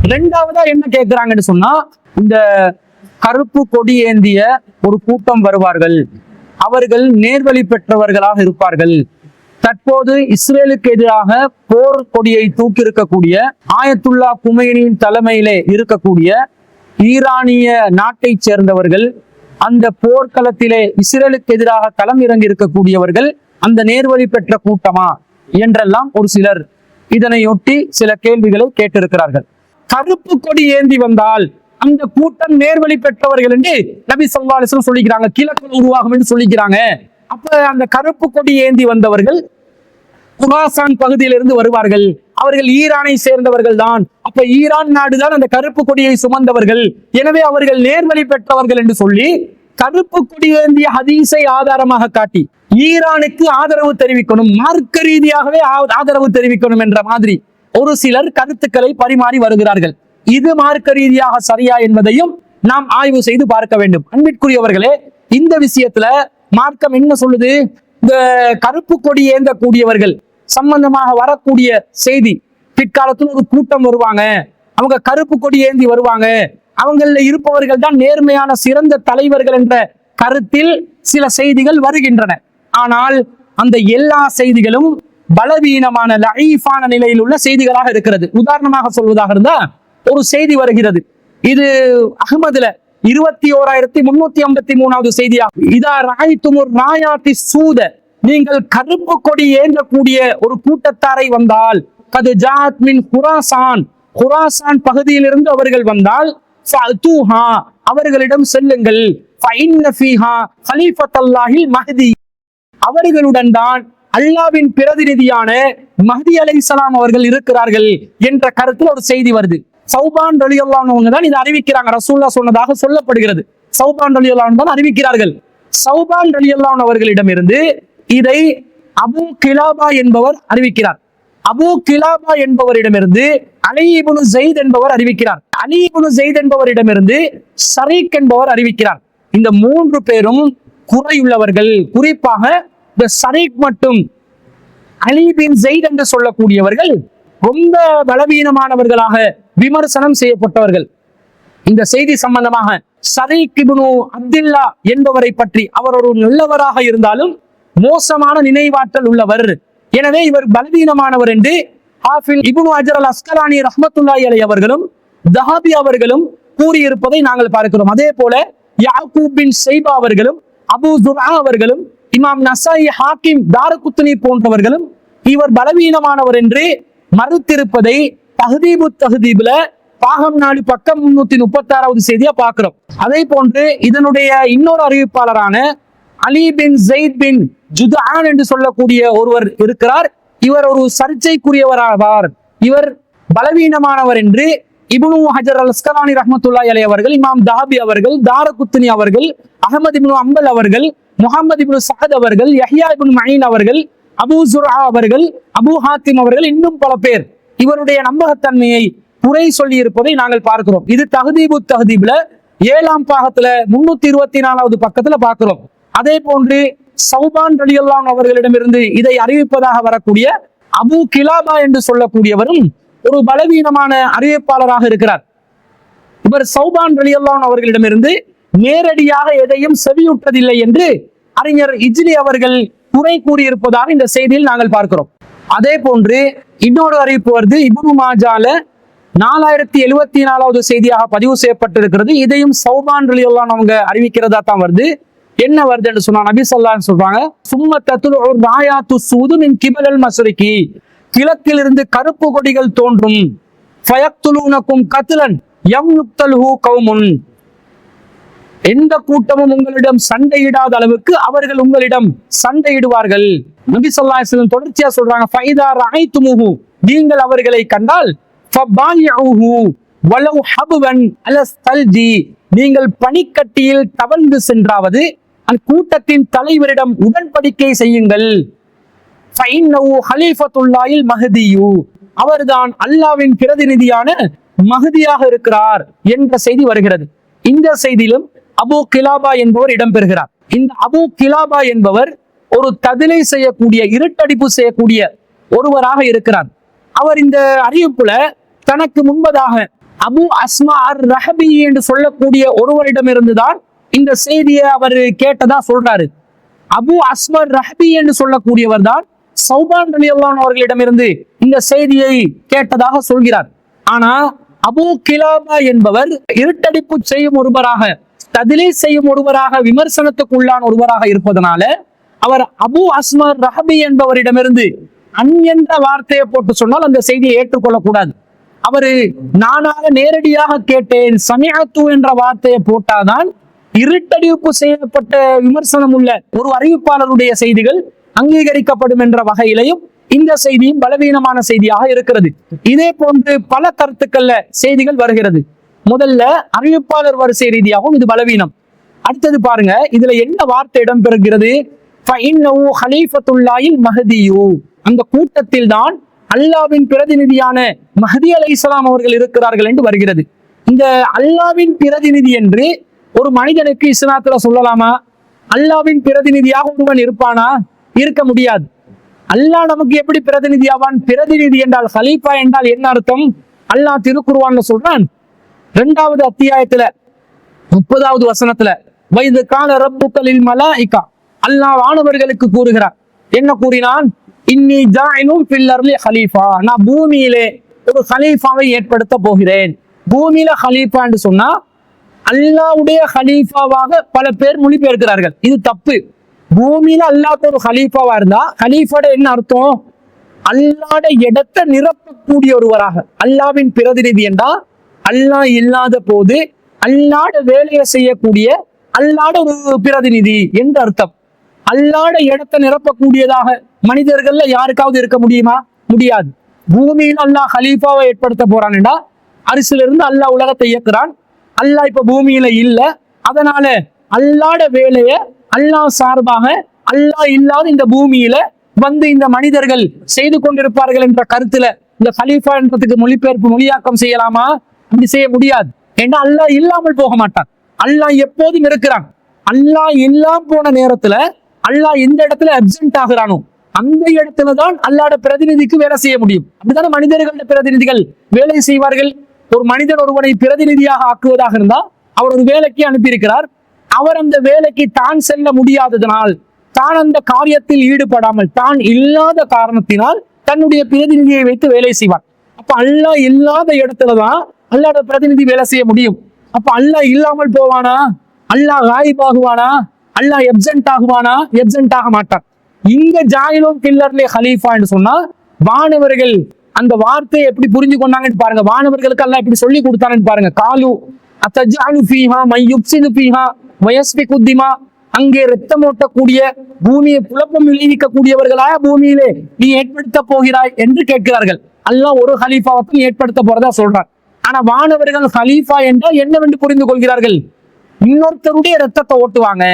இரண்டாவதா என்ன கேட்கிறாங்கன்னு சொன்னா, இந்த கருப்பு கொடி ஏந்திய ஒரு கூட்டம் வருவார்கள், அவர்கள் நேர்வழி பெற்றவர்களாக இருப்பார்கள். தற்போது இஸ்ரேலுக்கு எதிராக போர் கொடியை தூக்கி இருக்கக்கூடிய ஆயத்துல்லா குமைனியின் தலைமையிலே இருக்கக்கூடிய ஈரானிய நாட்டை சேர்ந்தவர்கள், அந்த போர்க்களத்திலே இஸ்ரேலுக்கு எதிராக களம் இறங்கி இருக்கக்கூடியவர்கள் அந்த நேர்வழி பெற்ற கூட்டமா என்றெல்லாம் ஒரு சிலர் இதனையொட்டி சில கேள்விகளை கேட்டிருக்கிறார்கள். கருப்பு கொடி ஏந்தி வந்தால் அந்த கூட்டம் நேர்வழி பெற்றவர்கள் என்று நபி ஸல்லல்லாஹு அலைஹி வஸல்லம் சொல்லிக்கிறாங்க, கிழக்கு உருவாகும் என்று சொல்லிக்கிறாங்க. அப்ப அந்த கருப்பு கொடி ஏந்தி வந்தவர்கள் குராசான் பகுதியிலிருந்து வருவார்கள், அவர்கள் ஈரானை சேர்ந்தவர்கள் தான். அப்ப ஈரான் நாடுதான் அந்த கருப்பு கொடியை சுமந்தவர்கள், எனவே அவர்கள் நேர்வழி பெற்றவர்கள் என்று சொல்லி கருப்பு கொடி ஏந்திய ஹதீஸை ஆதாரமாக காட்டி ஈரானுக்கு ஆதரவு தெரிவிக்கணும், மார்க்க ரீதியாகவே ஆதரவு தெரிவிக்கணும் என்ற மாதிரி ஒரு சிலர் கருத்துக்களை பரிமாறி வருகிறார்கள். இது மார்க்க ரீதியாக சரியா என்பதையும் நாம் ஆய்வு செய்து பார்க்க வேண்டும். அன்பிற்குரியவர்களே, இந்த விஷயத்துல மார்க்கம் என்ன சொல்லுது? இந்த கருப்பு கொடி ஏந்தக்கூடியவர்கள் சம்பந்தமாக வரக்கூடிய செய்தி, பிற்காலத்தில் ஒரு கூட்டம் வருவாங்க, அவங்க கருப்பு கொடி ஏந்தி வருவாங்க, அவங்கள இருப்பவர்கள் தான் நேர்மையான சிறந்த தலைவர்கள் என்ற கருத்தில் சில செய்திகள் வருகின்றன. ஆனால் அந்த எல்லா செய்திகளும் பலவீனமான லஈஃபான நிலையில் உள்ள செய்திகளாக இருக்கிறது. உதாரணமாக சொல்வதாக இருந்தா, ஒரு செய்தி வருகிறது, இது அஹ்மதுல 21,353வது செய்தியாகும். இதா ராய்துமுர் ராயாத்தி சூத, நீங்கள் கருப்பு கொடி ஏந்தக்கூடிய ஒரு கூட்டத்தாரை வந்தால், கது ஜாத் மின் குராசான், குராசான் பகுதியிலிருந்து அவர்கள் வந்தால், ஃபஅதூஹா, அவர்களிடம் செல்லுங்கள், ஃபஇன்ன ஃபீஹா கலீஃபத்துல்லாஹில் மஹ்தி, அவர்களுடன் தான் அல்லாவின் பிரதிநிதியான மஹ்தி அலைஹிஸ்ஸலாம் அவர்கள் இருக்கிறார்கள் என்ற கருத்தில் ஒரு செய்தி வருது. சௌபான் ரலியல்லாஹு அன்ஹு தான் இதை அறிவிக்கிறாங்க, ரசூலுல்லாஹ் சொன்னதாக சொல்லப்படுகிறது. சௌபான் ரலியல்லாஹு அன்ஹு தான் அறிவிக்கிறார்கள். சௌபான் ரலியல்லாஹு அன்ஹு அவர்களிடம் இருந்து இதை அபூ கிலாபா என்பவர் அறிவிக்கிறார். அபூ கிலாபா என்பவரிடமிருந்து அலி இப்னு ஸைத் என்பவர் அறிவிக்கிறார். அலி இப்னு ஸைத் என்பவரிடமிருந்து ஷரீக் என்பவர் அறிவிக்கிறார். இந்த மூன்று பேரும் குறையுள்ளவர்கள். குறிப்பாக இந்த ஷரீக் மட்டும் அலி பின் ஸைத் என்று சொல்லக்கூடியவர்கள் ரொம்ப பலவீனமானவர்களாக விமர்சனம் செய்யப்பட்டவர்கள். இந்த செய்தி சம்பந்தமாக ஷரீக் இப்னு அப்துல்லா என்பவரை பற்றி, அவர் ஒரு நல்லவராக இருந்தாலும் மோசமான நினைவாற்றல் உள்ளவர், எனவே இவர் பலவீனமானவர் என்று ஹாஃபில் இப்னு ஹஜர் அல் அஸ்கலானி ரஹ்மத்துல்லாஹி அலைஹி அவர்களும் தஹாபி அவர்களும் கூறியிருப்பதை நாங்கள் பார்க்கிறோம். அதே போல யாக்கூப் பின் ஷைபா அவர்களும் அபூ ஸுர்ஆ அவர்களும் இமாம் நஸாயி, ஹாக்கிம், தாரகுத்னி போன்றவர்களும் இவர் பலவீனமானவர் என்று மறுத்திருப்பதை தஹ்தீபு தஹ்தீப்ல பாகம் 4 பக்கம் 336வது செய்தியா பார்க்கிறோம். அதே போன்று இதனுடைய இன்னொரு அறிவிப்பாளரான அலி பின் ஸைத் பின் ஜுதான் என்று சொல்லக்கூடிய ஒருவர் இருக்கிறார். இவர் ஒரு சர்ச்சைக்குரியவராவார், இவர் பலவீனமானவர் என்று இப்னு ஹஜர் அல் அஸ்கலானி ரஹ்மத்துல்லாஹி அலைஹி அவர்கள், இமாம் தஹாபி அவர்கள், தாரகுத்னி அவர்கள், அஹ்மத் இப்னு அம்பல் அவர்கள், முஹம்மது இப்னு சஅத் அவர்கள், யஹ்யா இப்னு மஈன் அவர்கள், அபூ ஸுர்ஆ அவர்கள், அபூ ஹாத்திம் அவர்கள், இன்னும் பல பேர் இவருடைய நம்பகத்தன்மையை குறை சொல்லி இருப்பதை நாங்கள் பார்க்கிறோம். இது தஹ்தீபு தஹ்தீப்ல 7ஆம் பாகத்துல 324வது பக்கத்துல பார்க்கிறோம். அதே போன்று சௌபான் ரலியல்லாஹு அன்ஹு அவர்களிடமிருந்து இதை அறிவிப்பதாக வரக்கூடிய அபூ கிலாபா என்று சொல்லக்கூடியவரும் ஒரு பலவீனமான அறிவிப்பாளராக இருக்கிறார். இவர் சௌபான் ரலியல்லாஹு அன்ஹு அவர்களிடமிருந்து நேரடியாக எதையும் செவியுற்றதில்லை என்று அறிஞர் இஜ்லி அவர்கள் குறை கூறியிருப்பதாக இந்த செய்தியில் நாங்கள் பார்க்கிறோம். அதே போன்று இன்னொரு அறிவிப்பு வருது, இப்னு மாஜால 4074வது செய்தியாக பதிவு செய்யப்பட்டிருக்கிறது. இதையும் சௌபான் ரலியல்லாஹு அன்ஹு அவங்க அறிவிக்கிறதா தான் வருது. என்ன வருது என்று சொன்னா, நபி ஸல்லல்லாஹு அலைஹி சொல்றாங்க, சும்ம தத்லு ராயாத்து சூது மின் கிபலல் மஸ்ரிகி, கிழக்கிலிருந்து கருப்பு கொடிகள் தோன்றும், ஃபயக்துலூனகும் கத்லன் யம்யுக்தல்ஹு கௌமுன், எந்த கூட்டமும் உங்களிடம் சண்டையிடாத அளவுக்கு அவர்கள் உங்களிடம் சண்டையிடுவார்கள். நபி ஸல்லல்லாஹு அலைஹி வஸல்லம் தொடர்ச்சியா சொல்றாங்க, ஃபைதா ரஐதுமுஹு, நீங்கள் அவர்களை கண்டால், ஃபபாயிஉஹு வலவ் ஹபவன் அலஸ்தல்ஜி, நீங்கள் பனிக்கட்டியில் தவழ்ந்து சென்றாவது அந்த கூட்டத்தின் தலைவரிடம் உடன்படிக்கை செய்யுங்கள். ஃபஇன்னஹு ஹலீஃபத்துல்லாஹில் மஹ்தியு, அவர்தான் அல்லாஹ்வின் பிரதிநிதியான மஹ்தியாக இருக்கிறார் என்ற செய்தி வருகிறது. இந்த செய்தியிலும் அபூ கிலாபா என்பவர் இடம்பெறுகிறார். இந்த அபூ கிலாபா என்பவர் ஒரு ததிலை செய்யக்கூடிய, இருட்டடிப்பு செய்யக்கூடிய ஒருவராக இருக்கிறார். அவர் இந்த அறிவிப்புல தனக்கு முன்பதாக அபு அஸ்மா அர் ரஹபி என்று சொல்லக்கூடிய ஒருவரிடமிருந்துதான் இந்த செய்தியை அவர் கேட்டதா சொல்றாரு. அபு அஸ்மர் ரஹபி என்று சொல்லக்கூடியவர் தான் சௌபான் ரலியல்லாஹு அவர்களிடமிருந்து இந்த செய்தியை கேட்டதாக சொல்கிறார். ஆனா அபு கிலாபா என்பவர் இருட்டடிப்பு செய்யும் ஒருவராக, தத்லீஸ் செய்யும் ஒருவராக, விமர்சனத்துக்குள்ளான ஒருவராக இருப்பதனால அவர் அபு அஸ்மர் ரஹபி என்பவரிடமிருந்து அன் என்ற வார்த்தையை போட்டு சொன்னால் அந்த செய்தியை ஏற்றுக்கொள்ளக்கூடாது. அவரு நானாக நேரடியாக கேட்டேன் சமிஅத்து என்ற வார்த்தையை போட்டாதான் இருட்டடிப்பு செய்யப்பட்ட விமர்சனம் உள்ள ஒரு அறிவிப்பாளருடைய செய்திகள் அங்கீகரிக்கப்படும் என்ற வகையிலையும் இந்த செய்தியும் பலவீனமான செய்தியாக இருக்கிறது. இதே போன்று பல கருத்துக்கள்ல செய்திகள் வருகிறது. முதல்ல அறிவிப்பாளர் வரிசை ரீதியாகவும் இது பலவீனம். அடுத்தது பாருங்க, இதுல என்ன வார்த்தை இடம்பெறுகிறது? அந்த கூட்டத்தில் தான் அல்லாவின் பிரதிநிதியான மஹதி அலைஹிஸ்ஸலாம் அவர்கள் இருக்கிறார்கள் என்று வருகிறது. இந்த அல்லாவின் பிரதிநிதி என்று ஒரு மனிதனுக்கு இஸ்லாத்துல சொல்லலாமா? அல்லாவின் பிரதிநிதியாக ஒருவன் இருப்பானா? இருக்க முடியாது. அல்லாஹ் நமக்கு எப்படி பிரதிநிதி ஆவான்? பிரதிநிதி என்றால் ஹலீஃபா என்றால் என்ன அர்த்தம்? அல்லாஹ் திருக்குர்ஆன்ல சொல்றான், 2வது அத்தியாயத்துல 30வது வசனத்துல, வைது கால ரப்புக்கலில் மலாயிகா, அல்லாஹ் வானவர்களுக்கு கூறுகிறார். என்ன கூறினான்? இன்னி ஜாயினும் ஃபில் அர்லி ஹலீஃபா, நான் பூமியிலே ஒரு ஹலீஃபாவை ஏற்படுத்த போகிறேன். பூமியில ஹலீஃபா என்று சொன்னா அல்லாஹ்வுடைய ஹலீஃபாவாக பல பேர் மொழிபெயர்க்கிறார்கள். இது தப்பு. பூமியில அல்லாஹ்க்கு ஒரு ஹலீஃபாவா இருந்தா ஹலீஃபாட என்ன அர்த்தம்? அல்லாஹ்வுடைய இடத்தை நிரப்பக்கூடிய ஒருவராக. அல்லாஹ்வின் பிரதிநிதி என்றா அல்லாஹ் இல்லாத போது அல்லாஹ்வுடைய வேலையை செய்யக்கூடிய அல்லாஹ்வுடைய ஒரு பிரதிநிதி என்று அர்த்தம். அல்லாஹ்வுடைய இடத்தை நிரப்பக்கூடியதாக மனிதர்கள்ல யாருக்காவது இருக்க முடியுமா? முடியாது. பூமியில அல்லாஹ் ஹலீஃபாவை ஏற்படுத்த போறான்டா, அரிசிலிருந்து அல்லாஹ் உலகத்தை இயக்குறான். அல்லாஹ் இப்ப பூமியில இல்ல, அதனால அல்லாஹ்வுடைய வேலையை அல்லாஹ் சார்பாக அல்லாஹ் இல்லாத இந்த பூமியில வந்து இந்த மனிதர்கள் செய்து கொண்டிருப்பார்கள் என்ற கருத்துல இந்த ஹலீஃபா என்றதுக்கு மொழிபெயர்ப்பு மொழியாக்கம் செய்யலாமா? அப்படி செய்ய முடியாது. ஏன்னா அல்லாஹ் இல்லாமல் போக மாட்டான். அல்லாஹ் எப்போதும் இருக்கிறான். அல்லாஹ் இல்லாம போன நேரத்துல அல்லாஹ் எந்த இடத்துல அப்சென்ட் ஆகிறானோ அந்த இடத்துலதான் அல்லாஹ்வுடைய பிரதிநிதிக்கு வேலை செய்ய முடியும். அப்படித்தானே மனிதர்களுடைய பிரதிநிதிகள் வேலை செய்வார்கள். ஒரு மனிதன் ஒருவனை பிரதிநிதியாக ஆக்குவதாக இருந்தா அவர் ஒரு வேலைக்கு அனுப்பியிருக்கிறார். அவர் அந்த வேலைக்கு தான் செல்ல முடியாததனால், தான் அந்த காரியத்தில் ஈடுபடாமல், தான் இல்லாத காரணத்தினால் தன்னுடைய பிரதிநிதியை வைத்து வேலை செய்வார். அப்ப அல்லாஹ் இல்லாத இடத்துலதான் அல்லாஹ்வுடைய பிரதிநிதி வேலை செய்ய முடியும். அப்ப அல்லாஹ் இல்லாமல் போவானா? அல்லாஹ் காயிப் ஆகுவானா? அல்லாஹ் எப்சென்ட் ஆகுவானா? எப்சென்ட் ஆக மாட்டான். இங்க ஜாயிலும் கில்லர்லே ஹலீஃபா என்று சொன்னா வானவர்கள் அந்த வார்த்தையை எப்படி புரிஞ்சு கொண்டாங்கன்னு பாருங்க. வானவர்களுக்கு அல்லாஹ் எப்படி சொல்லி கொடுத்தான்னு பாருங்க. காலு அத்தஜஅலு ஃபீஹா மை யுஃப்ஸிது ஃபீஹா வயஸ்பிகு திமா, அங்கே ரத்தம் ஓட்டக்கூடிய பூமியை குழப்பம் விளைவிக்கக்கூடியவர்களா பூமியிலே நீ ஏற்படுத்த போகிறாய் என்று கேட்கிறார்கள். அல்லாஹ் ஒரு ஹலீஃபாவை ஏற்படுத்த போறதா சொல்றான். ஆனா வானவர்கள் ஹலீஃபா என்றால் என்னவென்று புரிந்து கொள்கிறார்கள்? இன்னொருத்தருடைய ரத்தத்தை ஓட்டுவாங்க,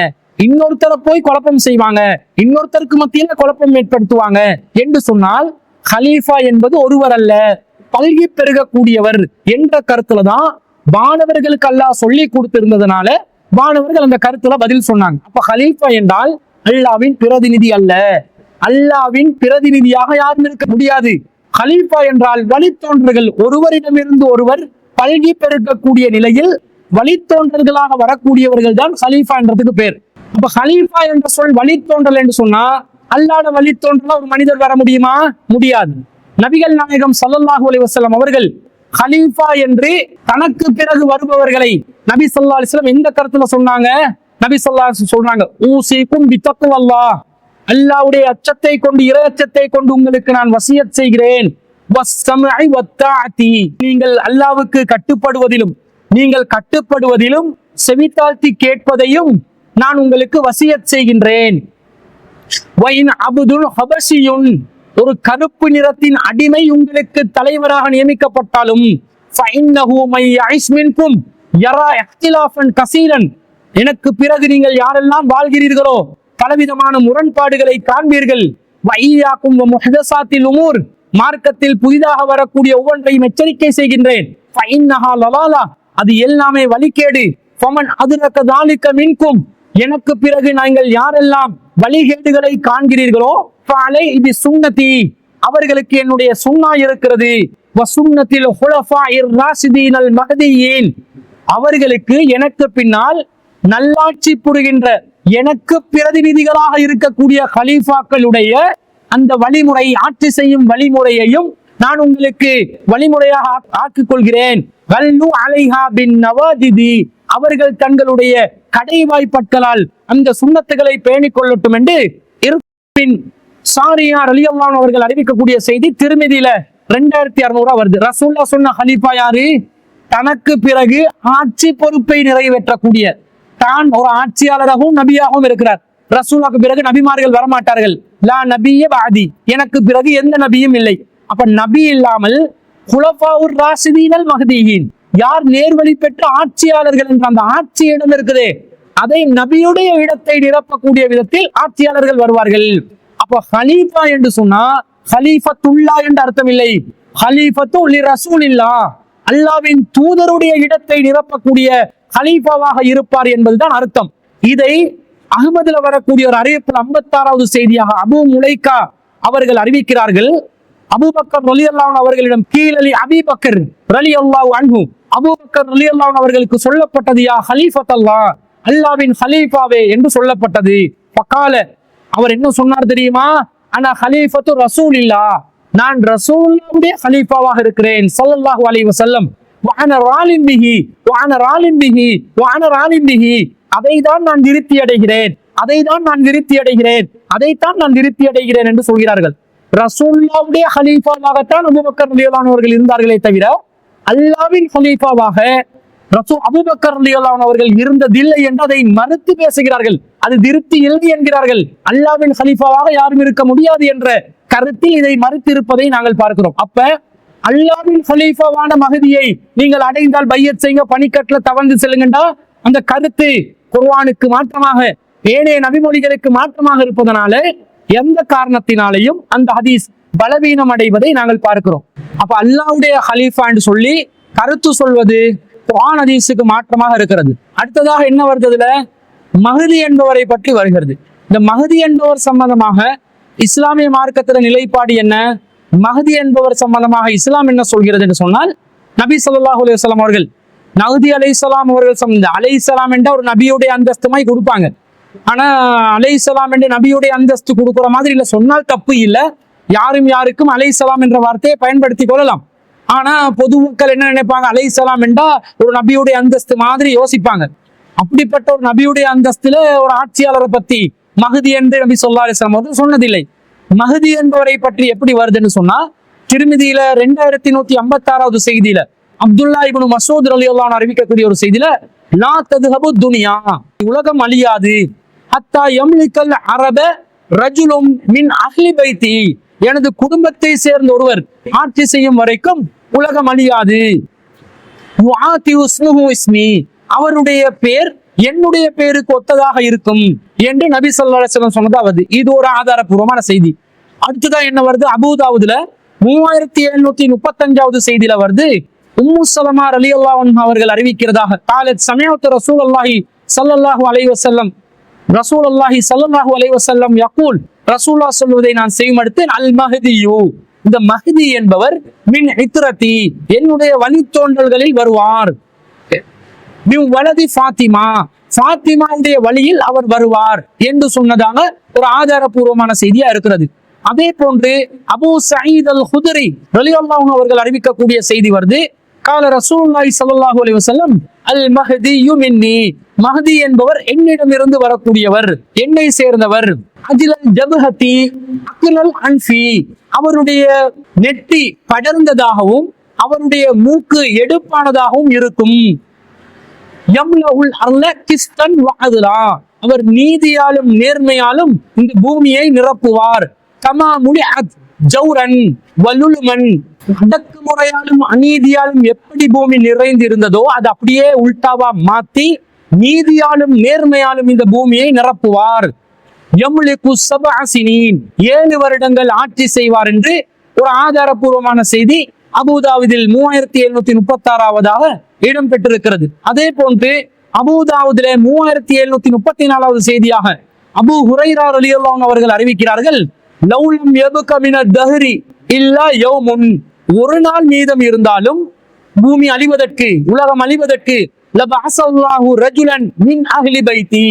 இன்னொருத்தரை போய் குழப்பம் செய்வாங்க, இன்னொருத்தருக்கு மத்தியில குழப்பம் ஏற்படுத்துவாங்க என்று சொன்னால் ஹலீஃபா என்பது ஒருவர் அல்ல, பல்கி பெருகக்கூடியவர் என்ற கருத்துலதான் வானவர்களுக்கு அல்லாஹ் சொல்லி கொடுத்திருந்ததுனால வானவர்கள் அந்த கருத்துல பதில் சொன்னாங்க. அப்ப ஹலீஃபா என்றால் அல்லாஹ்வின் பிரதிநிதி அல்ல. அல்லாஹ்வின் பிரதிநிதியாக யாரும் இருக்க முடியாது. ஹலீஃபா என்றால் வழித்தோன்றர்கள், ஒருவரிடமிருந்து ஒருவர் பல்கி பெருக்கக்கூடிய நிலையில் வழித்தோன்றல்களாக வரக்கூடியவர்கள் தான் ஹலீஃபா என்றதுக்கு பேர். அப்ப ஹலீஃபா என்ற சொல் வழித்தோன்றல் என்று சொன்னா அல்லாஹ்வுடைய வழித்தோன்றலா ஒரு மனிதர் வர முடியுமா? முடியாது. நபிகள் நாயகம் ஸல்லல்லாஹு அலைஹி வஸல்லம் அவர்கள் ஹலீஃபா என்று தனக்கு பிறகு வருபவர்களை நபி ஸல்லல்லாஹு அலைஹி வஸல்லம் எந்த கருத்துல சொன்னாங்க? நபி ஸல்லல்லாஹு அலைஹி வஸல்லம் சொல்றாங்க, ஊசிக்கும் பித்தக்வல்லாஹ், அல்லாஹ்வுடைய அச்சத்தை கொண்டு, இறை அச்சத்தை கொண்டு உங்களுக்கு நான் வசியத் செய்கிறேன். வஸ்ஸம்இ வத்தாஅதி, நீங்கள் அல்லாஹ்வுக்கு கட்டுப்படுவதிலும், நீங்கள் கட்டுப்படுவதிலும் செவித்தாழ்த்தி கேட்பதையும் நான் உங்களுக்கு வசியத் செய்கின்றேன். வைன் அபுதுல் ஹபஷியுன், ஒரு கருப்பு நிறத்தின் அடிமை உங்களுக்கு தலைவராக நியமிக்கப்பட்டாலும் ஃபஇன்னஹு மை யஇஸ் மின்கும் யரா இக்திலாஃபன் கஸீரன், எனக்கு பிறகு நீங்கள் யாரெல்லாம் வாழ்கிறீர்களோ பலவிதமான முரண்பாடுகளை காண்பீர்கள். வஇய்யாக்கும் வமுஹதஸாத்தில் உமூர், மார்க்கத்தில் புதிதாக வரக்கூடிய ஒவ்வொன்றையும் எச்சரிக்கை செய்கின்றேன். ஃபஇன்னஹா லலாலா, அது எல்லாமே வழிகேடு. ஃபமன் அதுரக தாலிக மின்கும், எனக்கு பிறகு நீங்கள் யாரெல்லாம் வழிகேடுகளை காண்கிறீர்களோ ஃபஅலைஹி பிசுன்னதி, அவர்களுக்கு என்னுடைய சுன்னா இருக்கிறது. வசுன்னத்தில் ஹுலஃபாஇர் ராஷிதீனல் மஹ்தியீன், அவர்களுக்கு எனக்கு பின்னால் நல்லாட்சி புரிகின்ற எனக்கு பிரதிநிதிகளாக இருக்கக்கூடிய கலீஃபாக்களுடைய அந்த வழிமுறை, ஆட்சி செய்யும் வழிமுறையையும் நான் உங்களுக்கு வழிமுறையாக ஆக்கிக் கொள்கிறேன். வல்லு அலைஹா பின் நவாஜிதி, அவர்கள் தங்களுடைய கடைவாய்ப்பற்களால் அந்த சுன்னத்துகளை பேணிக் கொள்ளட்டும் என்று இருப்பின் சாரியா ரலியல்லாஹு அவர்கள் அறிவிக்கக்கூடிய செய்தி திருமதியில 2600 வருது. ரசூல்லா சொன்ன ஹலீஃபா யாரு? தனக்கு பிறகு ஆட்சி பொறுப்பை நிறைவேற்றக்கூடிய, தான் ஒரு ஆட்சியாளராகவும் நபியாகவும் இருக்கிறார். ரசூலுக்கு பிறகு நபிமார்கள் வரமாட்டார்கள். லா நபிய பாதி, எனக்கு பிறகு எந்த நபியும் இல்லை. அப்ப நபி இல்லாமல் குலஃபாவுர் ராஷிதீனல் மஹ்தியீன், யார் நேர்வழி பெற்ற ஆட்சியாளர்கள் என்ற அந்த ஆட்சி இடம் இருக்குதே, அதை நபியுடைய இடத்தை நிரப்பக்கூடிய விதத்தில் ஆட்சியாளர்கள் வருவார்கள். அப்ப ஹலீஃபா என்று சொன்னா ஹலீஃபத்துல்லா என்று அர்த்தம் இல்லை, ஹலீஃபத்து லி ரசூலில்லா, அல்லாவின் தூதருடைய இடத்தை நிரப்பக்கூடிய ஹலீஃபாவாக இருப்பார் என்பதுதான் அர்த்தம். இதை அகமதுல வரக்கூடிய ஒரு அறிவிப்பில் 56வது செய்தியாக அபு முலைகா அவர்கள் அறிவிக்கிறார்கள். அபூபக்கர் ரலியல்லாஹு அவர்களிடம் கீழலி அபீபக்கர் ரலியல்லாஹு அன்ஹு, அபூபக்கர் ரலியல்லாஹு அவர்களுக்கு சொல்லப்பட்டது, யா ஹலீஃபத்தல்லாஹ், அல்லாவின் ஹலீஃபாவே என்று சொல்லப்பட்டது. ஃபகால, அவர் என்ன சொன்னார் தெரியுமா? அனா ஹலீஃபத்து ரசூலில்லாஹ், நான் ரசூலுல்லாஹ்வுடைய ஹலீஃபாவாக இருக்கிறேன் ஸல்லல்லாஹு அலைஹி வஸல்லம். வஅன ராலின் பிஹி வஅன ராலின் பிஹி வஅன ராலின் பிஹி, அதைதான் நான் திருப்தி அடைகிறேன், அதைதான் நான் திருப்தி அடைகிறேன், அதைத்தான் நான் திருப்தி அடைகிறேன் என்று சொல்கிறார்கள். ரசூலுல்லாஹ்வுடைய ஹலீஃபாவாகத்தான் அபூபக்கர் ரலியல்லாஹு அன்ஹு அவர்கள் இருந்தார்களே தவிர அல்லாஹ்வின் ஹலீஃபாவாக அபூபக்கர் ரலியல்லாஹு அன்ஹு அவர்கள் இருந்ததில்லை என்று அதை மறுத்து பேசுகிறார்கள். அது திருப்தி இல்லை என்கிறார்கள். அல்லாஹ்வின் ஹலீஃபாவாக யாரும் இருக்க முடியாது என்ற கருத்தில் இதை மறுத்திருப்பதை நாங்கள் பார்க்கிறோம். அப்ப அல்லாஹ்வின் ஹலீஃபாவான மஹதியை நீங்கள் அடைந்தால் பையத் செய்யுங்க, பனிக்கட்டுல தவழ்ந்து செல்லுங்கண்டா, அந்த கருத்து குர்ஆனுக்கு மாற்றமாக, ஏனைய நபிமொழிகளுக்கு மாற்றமாக இருப்பதனால எந்த காரணத்தினாலையும் அந்த ஹதீஸ் பலவீனம் அடைவதை நாங்கள் பார்க்கிறோம். அப்ப அல்லாஹ்வுடைய ஹலீஃபா என்று சொல்லி கருத்து சொல்வது குர்ஆன் ஹதீஸுக்கு மாற்றமாக இருக்கிறது. அடுத்ததாக என்ன வருதுல, மஹதி என்பவரை பற்றி வருகிறது. இந்த மஹதி என்பவர் சம்பந்தமாக இஸ்லாமிய மார்க்கத்துல நிலைப்பாடு என்ன? மஹதி என்பவர் சம்பந்தமாக இஸ்லாம் என்ன சொல்கிறது என்று சொன்னால், நபி ஸல்லல்லாஹு அலைஹி வஸல்லம் அவர்கள் மஹதி அலைஹிஸ்ஸலாம் அவர்கள் அலைஹிஸ்ஸலாம் என்ற ஒரு நபியுடைய அந்தஸ்துமாய் கொடுப்பாங்க. ஆனா அலைஹிஸ்ஸலாம் என்ற நபியுடைய அந்தஸ்து கொடுக்குற மாதிரி இல்ல, சொன்னால் தப்பு இல்லை, யாரும் யாருக்கும் அலைஹிஸ்ஸலாம் என்ற வார்த்தையை பயன்படுத்தி கொள்ளலாம். ஆனா பொதுமக்கள் என்ன நினைப்பாங்க, அலைஹிஸ்ஸலாம் என்றா ஒரு நபியுடைய அந்தஸ்து மாதிரி யோசிப்பாங்க. அப்படிப்பட்ட ஒரு நபியுடைய அந்தஸ்துல ஒரு ஆட்சியாளரை பத்தி மஹதி என்று நபி ஸல்லல்லாஹு அலைஹி வஸல்லம் அவர்கள் சொன்னதில்லை. மஹதி என்பவரை பற்றி எப்படி வருதுன்னு சொன்னா, திருமதியில 2156வது செய்தியில அப்துல்லா இப்னு மஸ்ஊத் ரலியல்லாஹு அன்ஹு அறிவிக்கக்கூடிய ஒரு செய்தியில, லா தத்ஹபு துன்யா, உலகம் அழியாது, ஹத்தா யம்லிகல் அரப ரஜுலும் மின் அஹ்லி பைத்தி, எனது குடும்பத்தை சேர்ந்த ஒருவர் ஆட்சி செய்யும் வரைக்கும் உலகம் அழியாது. யுஆதி உஸ்முஹு இஸ்மி, அவருடைய பேர் என்னுடைய பேருக்கு ஒத்ததாக இருக்கும் என்று நபி ஸல்லல்லாஹு அலைஹி வஸல்லம் சொன்னதாவது. இது ஒரு ஆதாரபூர்வமான செய்தி. அடுத்ததான் என்ன வருது, அபூதாவுதுல 3735வது செய்தியில வருது, உம்மு ஸலமா ரலியல்லாஹு அன்ஹா அவர்கள் அறிவிக்கிறதாக, காலத் சமிஅத்து ரசூலுல்லாஹி ஸல்லல்லாஹு அலைஹி வஸல்லம், ரசூலுல்லாஹி ஸல்லல்லாஹு அலைஹி வஸல்லம் யகூல், ரசூலுல்லாஹ் சொல்வதை நான் செய்மடுத்தேன், அல் மஹ்தியு, இந்த மஹ்தி என்பவர் மின் இத்ரதி, என்னுடைய வழித்தோன்றல்களில் வருவார், மின் வலதி ஃபாத்திமா, ஃபாத்திமாவுடைய வழியில் அவர் வருவார் என்று சொன்னதாக ஒரு ஆதாரபூர்வமான செய்தியா இருக்கிறது. அதே போன்று அபூ சயீத் அல் குத்ரி ரலியல்லாஹு அன்ஹு அவர்கள் அறிவிக்கக்கூடிய செய்தி வருது, கால ரசூலுல்லாஹி ஸல்லல்லாஹு அலைஹி வஸல்லம், அல் மஹ்தியு மின்னி, மஹ்தி என்பவர் என்னிடமிருந்து வரக்கூடியவர், என்னை சேர்ந்தவர், அஜ்லல் ஜப்ஹதி அக்லல் அன்ஃபி, அவருடைய நெற்றி படர்ந்ததாகவும் அவருடைய மூக்கு எடுப்பானதாகவும் இருக்கும், யம்லஉல் அர்ல கிஸ்தன் வ அத்லா, அவர் நீதியாலும் நேர்மையாலும் இந்த பூமியை நிரப்புவார், கமா முலிஅத் ஜௌரன் வலுலுமன், அடக்குமுறையாலும் அநீதியாலும் எப்படி பூமி நிறைந்து இருந்ததோ அது அப்படியே உல்டாவா மாத்தி நீதியாலும் நேர்மையாலும் இந்த பூமியை நிரப்புவார், யம்லிகு சபஅ சினீன், 7 வருடங்கள் ஆட்சி செய்வார் என்று ஒரு ஆதாரபூர்வமான செய்தி அபூதாவுதில் 3736வதாக இடம் பெற்றிருக்கிறது. அதே போன்று அபூதாவுதில 3734வது செய்தியாக அபூ ஹுரைரா ரலியல்லாஹு அன்ஹு அவர்கள் அறிவிக்கிறார்கள், லௌலம் யபக மின தஹ்ரி இல்லா யௌமுன் ஒரு நாள் மீதம் இருந்தாலும் பூமி அழிவதற்கு, உலகம் அழிவதற்கு, லபஅஸல்லாஹு ரஜுலன் மின் அஹ்லி பைத்தி,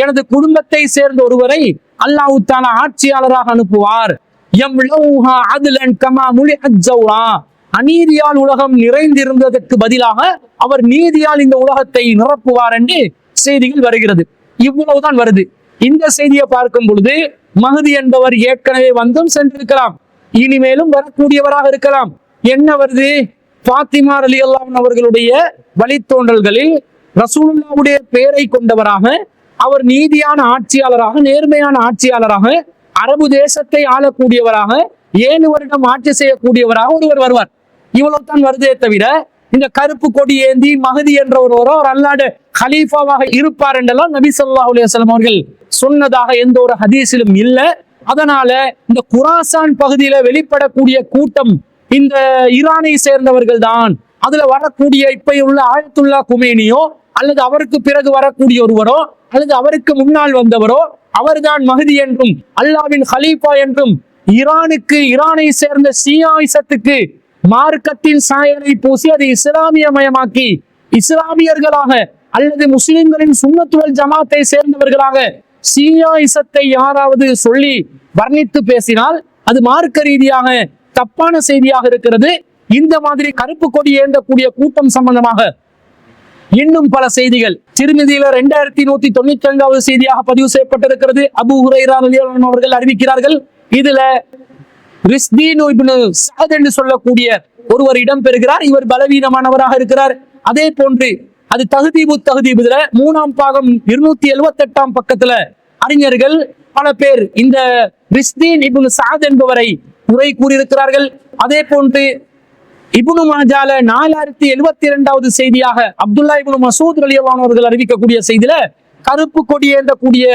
எனது குடும்பத்தை சேர்ந்த ஒருவரை அல்லாஹ் தஆலா ஆட்சியாளராக அனுப்புவார். யம்லௌஹா அத்லன் கமா முலிஅத் ஜௌரா, அநீதியால் உலகம் நிறைந்திருந்ததற்கு பதிலாக அவர் நீதியால் இந்த உலகத்தை நிரப்புவார் என்று செய்திகள் வருகிறது. இவ்வளவுதான் வருது. இந்த செய்தியை பார்க்கும் பொழுது மஹதி என்பவர் ஏற்கனவே வந்தும் சென்றிருக்கலாம், இனிமேலும் வரக்கூடியவராக இருக்கலாம். என்ன வருது? ஃபாத்திமா ரலியல்லாஹு அன்ஹா அவர்களுடைய வழித்தோன்றல்களில் ரசூலுல்லாஹ்வுடைய பெயரை கொண்டவராக, அவர் நீதியான ஆட்சியாளராக, நேர்மையான ஆட்சியாளராக, அரபு தேசத்தை ஆளக்கூடியவராக, 7 வருடம் ஆட்சி செய்யக்கூடியவராக ஒருவர் வருவார். இவ்வளவுதான் வருதே தவிர இந்த கருப்பு கொடி ஏந்தி மஹதி என்ற ஒருவரோ ஒரு அல்லாஹ்வுடைய கலீஃபாவாக இருப்பார் என்றெல்லாம் நபி ஸல்லல்லாஹு அலைஹி வஸல்லம் அவர்கள் சொன்னதாக எந்த ஒரு ஹதீஸிலும் இல்லை. அதனால இந்த குராசான் பகுதியில வெளிப்படக்கூடிய கூட்டம் இந்த ஈரானை சேர்ந்தவர்கள் தான். அதுல வரக்கூடிய இப்ப உள்ள ஆயத்துல்லா குமேனியோ அல்லது அவருக்கு பிறகு வரக்கூடிய ஒருவரோ அல்லது அவருக்கு முன்னால் வந்தவரோ அவர்தான் மஹதி என்றும் அல்லாஹ்வின் கலீஃபா என்றும் ஈரானை சேர்ந்த ஷியாயிசத்துக்கு மார்க்கத்தின் சாயலை பூசி அதை இஸ்லாமியமயமாக்கி இஸ்லாமியர்களாக அல்லது முஸ்லிம்களின் சுன்னத்துல் ஜமாத்தை சேர்ந்தவர்களாக ஷியாயிசத்தை யாராவது சொல்லி வர்ணித்து பேசினால் அது மார்க்க ரீதியாக தப்பான செய்தியாக இருக்கிறது. இந்த மாதிரி கருப்பு கொடி ஏந்தக்கூடிய கூட்டம் சம்பந்தமாக இன்னும் பல செய்திகள் திருமிதியில 2195வது செய்தியாக பதிவு செய்யப்பட்டிருக்கிறது. அபூ ஹுரைரா ரலியல்லாஹு அன்ஹு அவர்கள் அறிவிக்கிறார்கள். இதுல ரிஸ்தீன் இப்னு சஅத் என்று சொல்லக்கூடிய ஒருவர் இடம் பெறுகிறார். இவர் பலவீனமானவராக இருக்கிறார். அதே போன்று அது தஹ்தீபுல 3ஆம் பாகம் 278ஆம் பக்கத்துல அறிஞர்கள் பல பேர் இந்த ரிஸ்தீன் இப்னு சஅத் என்பவரை குறை கூறியிருக்கிறார்கள். அதே போன்று இப்னு மாஜால 4072வது செய்தியாக அப்துல்லா இப்னு மசூத் ரலியல்லாஹு அன்ஹு அவர்கள் அறிவிக்கக்கூடிய செய்தியில கருப்பு கொடி ஏந்தக்கூடிய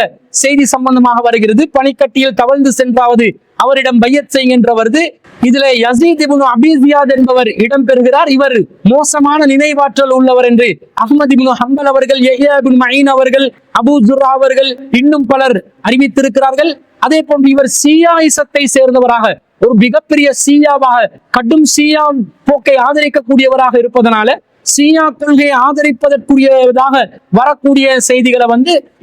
செய்தி சம்பந்தமாக வருகிறது. பனிக்கட்டியில் தவழ்ந்து சென்றாவது அவரிடம் பையத் செய்கின்ற வருது. இதுல யஸீத் இப்னு அபீ ஜியாத் என்பவர் இடம் பெறுகிறார். இவர் மோசமான நினைவாற்றல் உள்ளவர் என்று அஹ்மத் இப்னு ஹம்பல் அவர்கள், யஹ்யா இப்னு மஈன் அவர்கள், அபூ ஜுர்ரா அவர்கள் இன்னும் பலர் அறிவித்திருக்கிறார்கள். அதே போன்று இவர் ஷியாயிசத்தை சேர்ந்தவராக, ஒரு மிகப்பெரிய ஷியாவாக, கடும் ஷியா போக்கை ஆதரிக்கக்கூடியவராக இருப்பதனால ஷியா கொள்கையை ஆதரிப்பதற்குரியதாக வரக்கூடிய செய்திகளை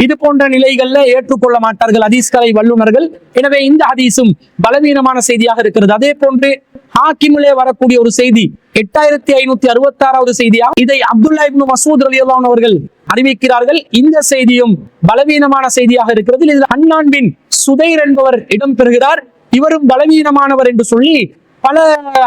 இது போன்ற நிலைகள்ல ஏற்றுக்கொள்ள மாட்டார்கள் ஹதீஸ்கலை வல்லுநர்கள். எனவே இந்த ஹதீஸும் பலவீனமான செய்தியாக இருக்கிறது. அதே போன்று ஹாக்கிமிலே வரக்கூடிய ஒரு செய்தி 8566வது செய்தியாக இதை அப்துல்லா இப்னு மசூத் ரலியல்லாஹு அன்ஹு அவர்கள் அறிவிக்கிறார்கள். இந்த செய்தியும் பலவீனமான செய்தியாக இருக்கிறது. இதில் ஹன்னான் பின் சுதைர் என்பவர் இடம் பெறுகிறார். இவரும் பலவீனமானவர் என்று சொல்லி பல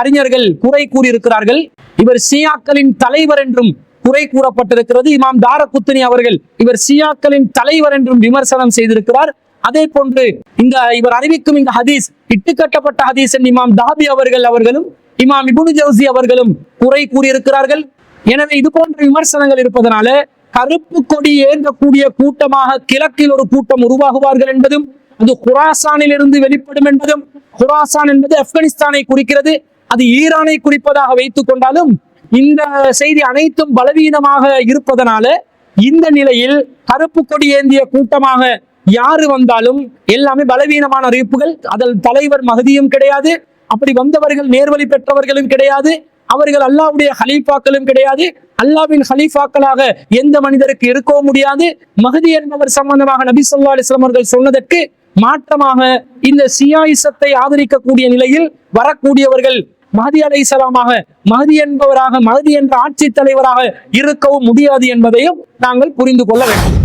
அறிஞர்கள் குறை கூறியிருக்கிறார்கள். இவர் ஷியாக்களின் தலைவர் என்றும் குறை கூறப்பட்டிருக்கிறது. இமாம் தாரகுத்னி அவர்கள் இவர் ஷியாக்களின் தலைவர் என்றும் விமர்சனம் செய்திருக்கிறார். அதே போன்று இவர் அறிவிக்கும் இந்த ஹதீஸ் இட்டுக்கட்டப்பட்ட ஹதீஸ் என்று இமாம் தாபி அவர்களும் இமாம் இப்னு ஜௌசி அவர்களும் குறை கூறியிருக்கிறார்கள். எனவே இது போன்ற விமர்சனங்கள் இருப்பதனால கருப்பு கொடி ஏந்தக்கூடிய கூட்டமாக கிழக்கில் ஒரு கூட்டம் உருவாகுவார்கள் என்பதும், அது குராசானில் இருந்து வெளிப்படும் என்பதும், குராசான் என்பது ஆப்கானிஸ்தானை குறிக்கிறது, அது ஈரானை குறிப்பதாக வைத்துக் கொண்டாலும் இந்த செய்தி அனைத்தும் பலவீனமாக இருப்பதனால இந்த நிலையில் கருப்பு கொடி ஏந்திய கூட்டமாக யாரு வந்தாலும் எல்லாமே பலவீனமான அறிவிப்புகள். அதில் தலைவர் மஹதியும் கிடையாது, அப்படி வந்தவர்கள் நேர்வழி பெற்றவர்களும் கிடையாது, அவர்கள் அல்லாஹ்வுடைய ஹலீஃபாக்களும் கிடையாது, அல்லாஹ்வின் ஹலீஃபாக்களாக எந்த மனிதருக்கு இருக்கவும் முடியாது. மஹதி என்பவர் சம்பந்தமாக நபி ஸல்லல்லாஹு அலைஹி வஸல்லம் அவர்கள் சொன்னதற்கு மாற்றமாக இந்த ஷியாயிசத்தை ஆதரிக்கக்கூடிய நிலையில் வரக்கூடியவர்கள் மஹதி அலைஹிஸ்ஸலாமாக, மஹதி என்பவராக, மஹதி என்ற ஆட்சி தலைவராக இருக்கவும் முடியாது என்பதையும் நாங்கள் புரிந்து கொள்ள வேண்டும்.